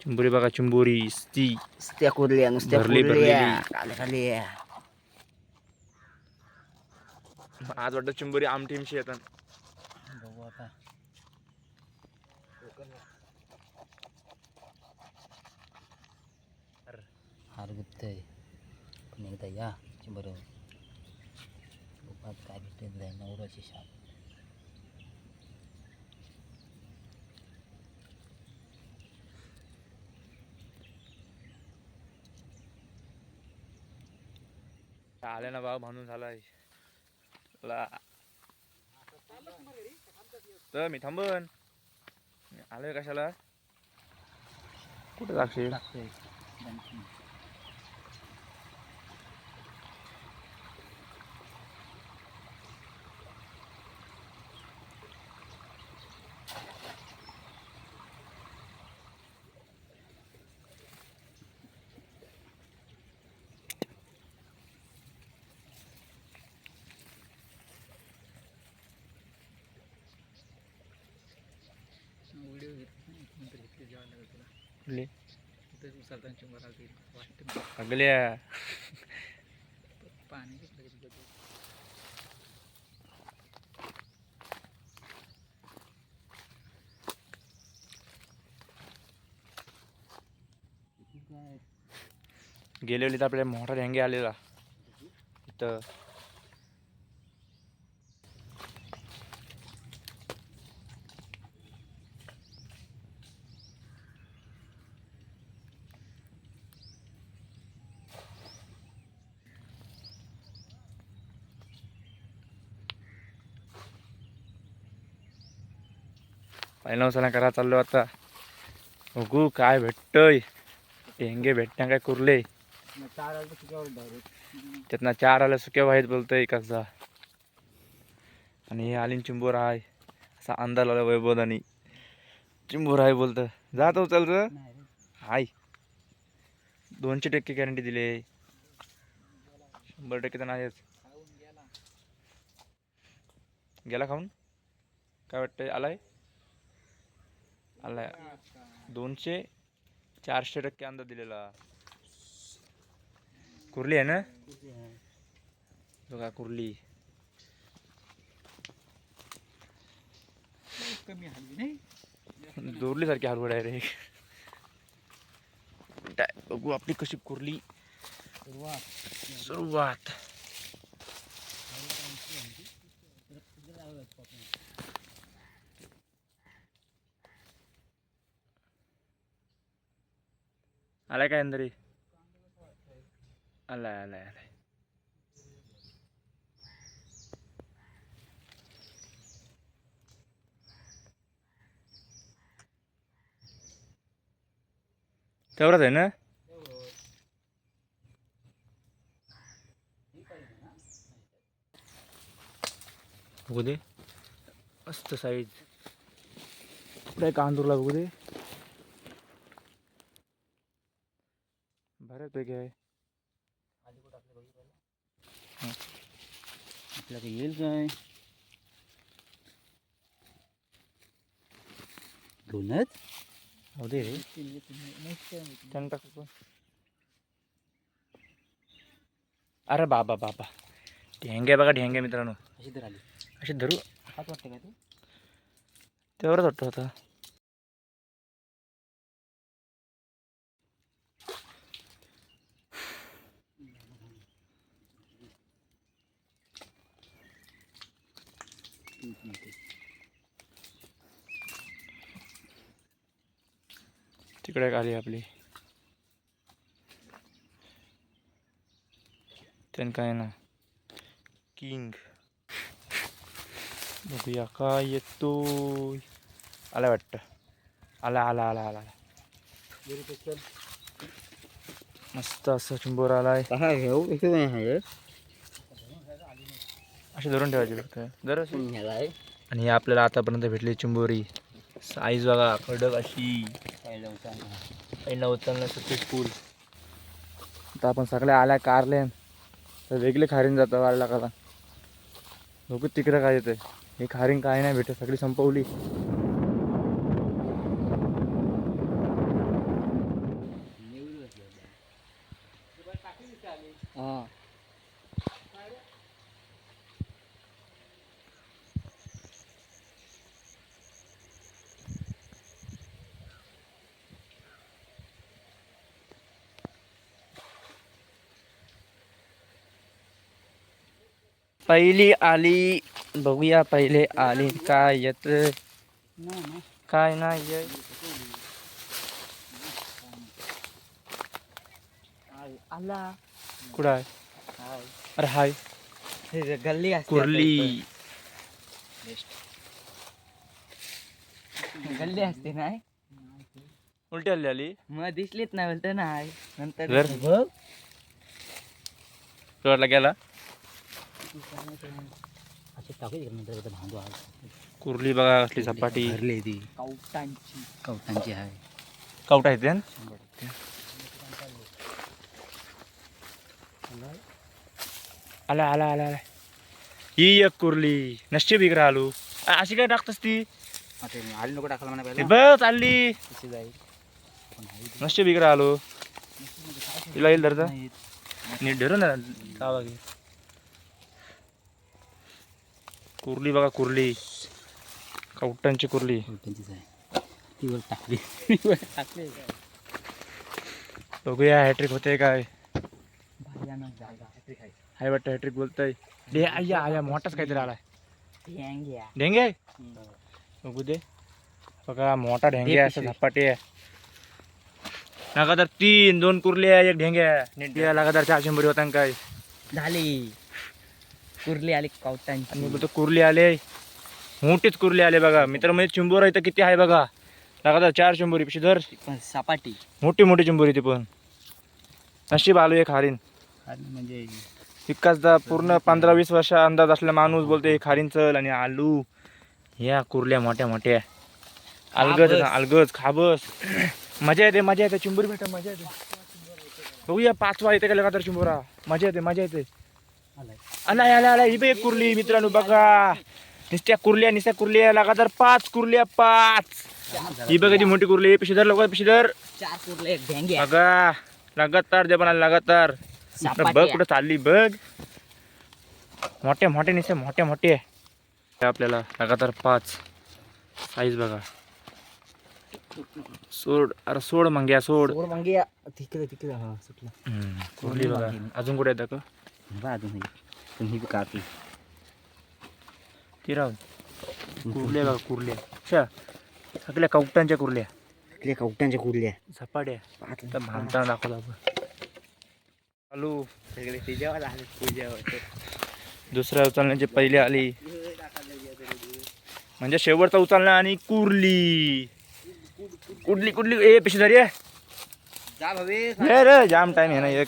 चिंबोरी बघा, चिंबोरी ती नुसत्या कुर्ल्या नुसत्या भरली कुर्ल्या खाली खाली. आज वाटतं चिंबोरी आमटीमशी येतात. बघू आता. हार गुप्तय पण एकदा या बरोबर काय भेटत नवराची शाप. आले ना भाव म्हणून झालाय तर मी थांबन. आलोय कशाला, कुठे लागशील? अगल्या गेलेली तर आपल्या मोठा ढेंगे आलेला इथं. पहिला उसाला करा चाललो आता. बघू काय भेटतय. ढेंगे भेटण्या काय कुर्ले त्यातनं 4 आलं सुक्या वाईट बोलतोय कसा. आणि हे आलीन चिंबोर आहे असा अंदाज आला वैभव आणि चिंबोर आहे बोलत. जात उचल र हाय 200% गॅरंटी दिली. 100% तर नाहीच. गेला खाऊन. काय वाटतंय आलाय 200-400% अंदाज दिलेला. कुर्ली आहे ना बघा कुर्ली. जोरली सारखी हरवड आहे रे. बघू आपली कशी कुर्ली सुरुवात. आलाय काय अंदरी. आलाय आलाय आलाय. तेवढंच आहे ना. बघू दे मस्त साईज. कुठे कांदूरला बघू दे बऱ्यापैकी आहे. आपल्याला येईल काय दोनच हो दे रे त्यानं टाकू. अरे बाबा बाबा ढेंगे बघा ढेंगे मित्रांनो. अशी तर आली अशी धरू हात वाटते काय ते तेवढंच वाटतं होता. तिकडे आली आपली त्यानं काय ना किंग. बघूया काय येतोय. आला वाटतं. आला आला आला आला मस्त असं चिंबोर आलाय. अशी धरून ठेवायची फक्त जर. आणि हे आपल्याला आतापर्यंत भेटली चिंबोरी. साईज बघा कडक अशी. पहिला उचलणं सक्सेसफुल. आता आपण सगळ्या आल्या कारले तर वेगळे खारीन जातं वाढला का. लोक तिकडं काय येतं. हे खारीन काय नाही भेटत सगळी संपवली. पहिली आली, बघूया पहिले आली काय येत काय नाही येत. आला कुठं आहे? अरे हाय गल्ली असते कुर्ली. गल्ली असते ना उलटी आली आली मग दिसलीच नाही बोलतो नाही नंतर घर कळला गेला. कुर्ली बघा कसली सपाटी भरली ती कवटांची आहे. कवटा येते ना? आला आला आला आला ही एक कुर्ली. नशीब इकडे आलो. अशी काय टाकतस ती? आली नको टाकायला म्हणा हे पहिला बस आली. कशी जाईल नशीब इकडे आलो. तिला येईल धरता नीट धरून ना गावा घे. कुर्ली बघा कुर्ली कवटांची कुर्ली. कवटांचीच आहे ती वर टाकली टाकली बघूया हॅट्रिक होते काय. भयानक जागा आहे. हाय वाटतं हॅट्रिक बोलतोय. डे आया आया मोठाच काहीतरी आलाय. ढेंग्या. ढेंगे आहे? बघू दे बघा मोठा ढेंगे आहे. असं झपाटे आहे. लगातार 2 कुर्ल्या 1 ढेंग्या. नीट लगातार 4 शंभरी होता काय झाली कुर्ली आली कवटांची. आणि बोलतो कुर्ली आले. मोठीच कुर्ली आले बघा मित्रांमध्ये. चिंबोरा इथं किती आहे बघा. लगातार 4 शंभरी पिशी धर. पण सपाटी मोठी मोठी चिंबोरी ती पण. नशीब आलो एक हारीन. म्हणजे विकासदा पूर्ण 15-20 वर्ष अंदाज असलेला माणूस बोलते खारीन चल आणि आलू. या कुर्ल्या मोठ्या मोठ्या अलगज अलगज खाबस. मजा येते मजा येते. चिंबोरी भेटा मजा येते. बघूया 5वा येते का लगातार चिंबोरा. मजा येते मजा येते. आलाय आलाय आलाय ही बी एक कुर्ली मित्रांनो बघा. नुसत्या कुर्ल्या लगातार 5 कुर्ल्या 5. ही बघा ती मोठी कुर्ली. पिशीधर लोक पिशीधर 4 कुर्ले एक ढेंग्या. बघा लगातार जे पण लगातार. बघ कुठं चालली बघ. मोठे मोठे निसे मोठे मोठे आपल्याला लगातार 5 साईज बघा. सोड अरे सोड मंग्या सोड. सोड मंग्या तिकडे तिकडे हा सुटला. कुर्ली बघा अजून कुठे येतं का बा अजून पण ही कापी ती राहून कुर्ल्या बघा कुर्ल्या. अच्छा सगळ्या कवटांच्या कुर्ल्या. इकडे कवटांच्या कुर्ल्या झपाट्या आता भामताना दाखवतो आपण. चालू सगळे तिच्यावर आले पूजेवर. दुसऱ्या उचलण्याची पहिले आली म्हणजे शेवटचा उचलणं आणि कुर्ली कुठली कुठली ए पिशवी आहे. जा भावे हे रे जाम टाइम आहे ना एक.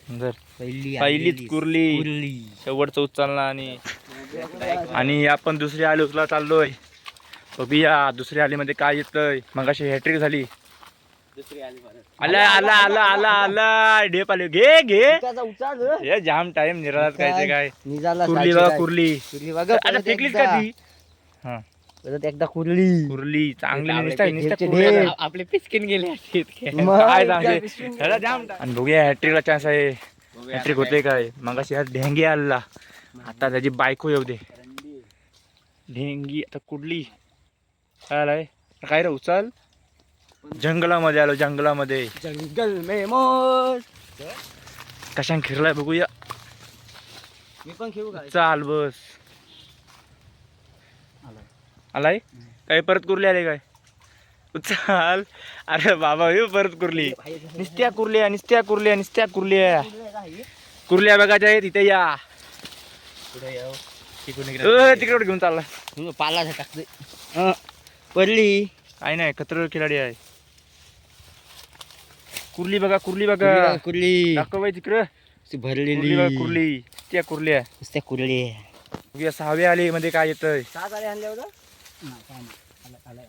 जर पहिलीच पहिलीच कुर्ली शेवटचं उचलणं आणि आपण दुसरी आली उचला चाललोय. बघूया दुसरी आलीमध्ये काय येतंय. मग अशी हॅट्रिक झाली. दुसरी आली आला आला आला आला आला ढेप आले. घे घे उचाल हे जाम टाइम निराळात काय काय. निघाला कुर्ली बघा कुर्ली. कुर्ली बघा आता फेकलीच का ती. हा परत एकदा कुर्ली कुर्ली चांगली नुसतं ढेप. आपले पिचकिन गेले काय चांगले ह्याला जाम. आणि बघूया हॅट्रिकला चान्स आहे. हॅट्रिक होते काय. मग अशी ढेंगी आला. आता त्याची बायको येऊ दे. ढेंगी आता कुठली काय आलाय काय रे उचल. जंगलामध्ये आलो जंगलामध्ये. जंगल में मोर कशाने फिरलाय बघूया. मी पण खेळू का. चाल बस आलाय काय परत कुर्ली आले काय उचल. अरे बाबा हे परत कुर्ली. निस्त्या कुर्ल्या निस्त्या कुर्ल्या निस्त्या कुर्ल्या. कुर्ल्या बघायच्या आहेत इथे या. तिकडे घेऊन चालला पाला टाकते पडली. काय नाही खतरनाक खिलाडी आहे. कुर्ली बघा कुर्ली बघा कुर्ली दाखव बाई तिकडं. भरलेली कुर्ली बघा कुर्ली त्या कुर्ल्या. त्या कुर्ली बघूया 6वी आली मध्ये काय येतंय.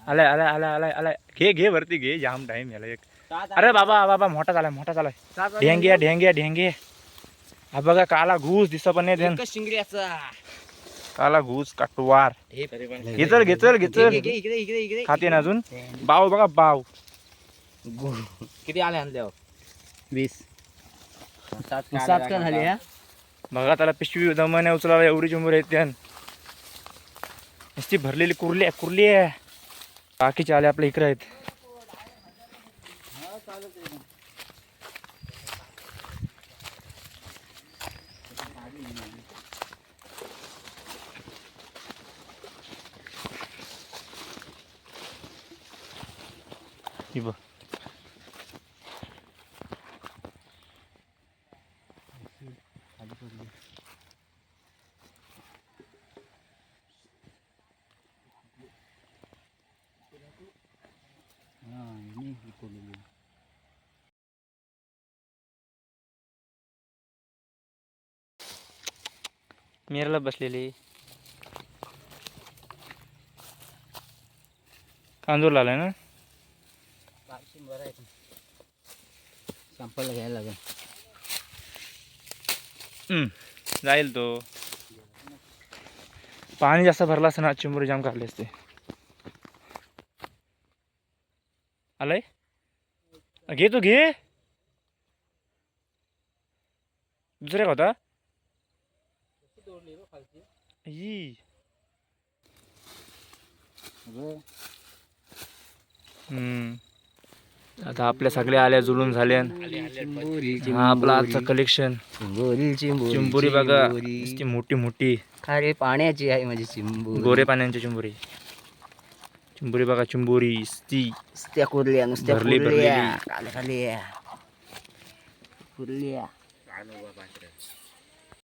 आलाय आलाय आलाय आलाय आलाय. घे घे वरती घे जाम टाइम याला एक. अरे बाबा बाबा मोठा झालाय मोठा झालाय. ढेंग्या ढेंग्या ढेंगे. हा बघा काला घूस दिसत पण नाही. शिंगड्याचा काला घूस काटवार. घेचल घेचल घेचल खाते ना अजून. बाव बघा बाव किती आले आणल्यावर 20 7 का झाले. बघा त्याला पिशवी दमाने उचलावा एवढी चिंबोरी आहेत त्यान. नुसती भरलेली कुर्ली आहे कुर्ली आहे. बाकीचे आले आपल्या इकडे आहेत. ही बघ. मेरला बसलेली कांजूर लावलाय ना. बरं आहे संपायला घ्यायला लागेल. जाईल तो. पाणी जास्त भरला असतं ना चिंबोरी जाम काढले असते. आलाय घे तू घे. दुसऱ्या का होता ही. आता आपल्या सगळ्या आल्या जुळून झाल्या. हा आपला आजचा कलेक्शन. चिंबोरी बघा ती मोठी मोठी खारे पाण्याची आहे माझी चिंबोरी. गोरे पाण्याची चिंबोरी. चिंबोरी बघा चिंबोरी ती नुसत्या कुर्ल्या नुसत्या भरली कुर्ल्या खाली खाली कुर्ल्या.